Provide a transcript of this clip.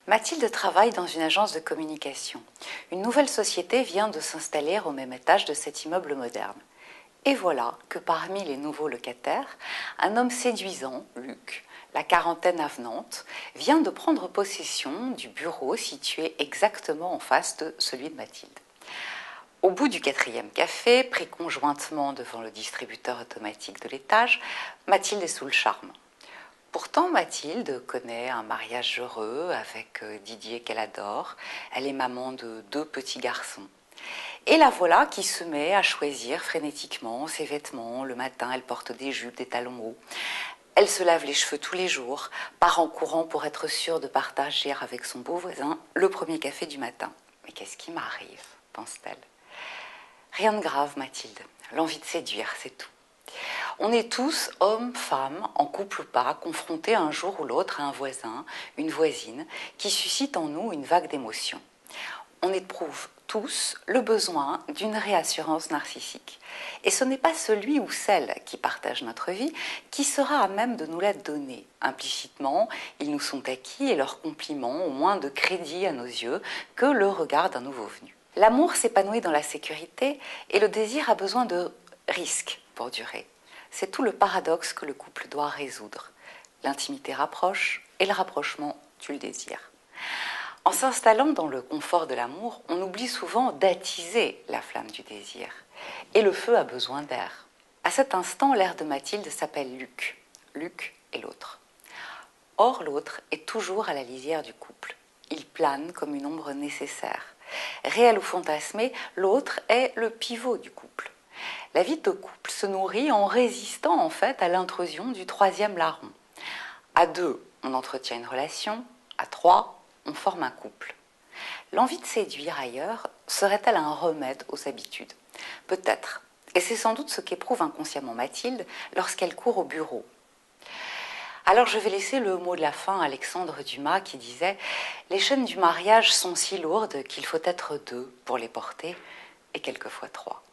Mathilde travaille dans une agence de communication. Une nouvelle société vient de s'installer au même étage de cet immeuble moderne. Et voilà que parmi les nouveaux locataires, un homme séduisant, Luc, la quarantaine avenante, vient de prendre possession du bureau situé exactement en face de celui de Mathilde. Au bout du 4e café, pris conjointement devant le distributeur automatique de l'étage, Mathilde est sous le charme. Pourtant, Mathilde connaît un mariage heureux avec Didier qu'elle adore. Elle est maman de 2 petits garçons. Et la voilà qui se met à choisir frénétiquement ses vêtements. Le matin, elle porte des jupes, des talons hauts. Elle se lave les cheveux tous les jours, part en courant pour être sûre de partager avec son beau voisin le premier café du matin. Mais qu'est-ce qui m'arrive, pense-t-elle. Rien de grave, Mathilde. L'envie de séduire, c'est tout. On est tous, hommes, femmes, en couple ou pas, confrontés un jour ou l'autre à un voisin, une voisine, qui suscite en nous une vague d'émotions. On éprouve tous le besoin d'une réassurance narcissique. Et ce n'est pas celui ou celle qui partage notre vie qui sera à même de nous la donner. Implicitement, ils nous sont acquis et leurs compliments ont moins de crédit à nos yeux que le regard d'un nouveau venu. L'amour s'épanouit dans la sécurité et le désir a besoin de risques pour durer. C'est tout le paradoxe que le couple doit résoudre. L'intimité rapproche et le rapprochement tue le désir. En s'installant dans le confort de l'amour, on oublie souvent d'attiser la flamme du désir. Et le feu a besoin d'air. À cet instant, l'air de Mathilde s'appelle Luc. Luc est l'autre. Or, l'autre est toujours à la lisière du couple. Il plane comme une ombre nécessaire. Réel ou fantasmé, l'autre est le pivot du couple. La vie de couple se nourrit en résistant en fait à l'intrusion du 3e larron. À 2, on entretient une relation. À 3, on forme un couple. L'envie de séduire ailleurs serait-elle un remède aux habitudes? Peut-être. Et c'est sans doute ce qu'éprouve inconsciemment Mathilde lorsqu'elle court au bureau. Alors je vais laisser le mot de la fin à Alexandre Dumas qui disait « Les chaînes du mariage sont si lourdes qu'il faut être 2 pour les porter et quelquefois 3 ».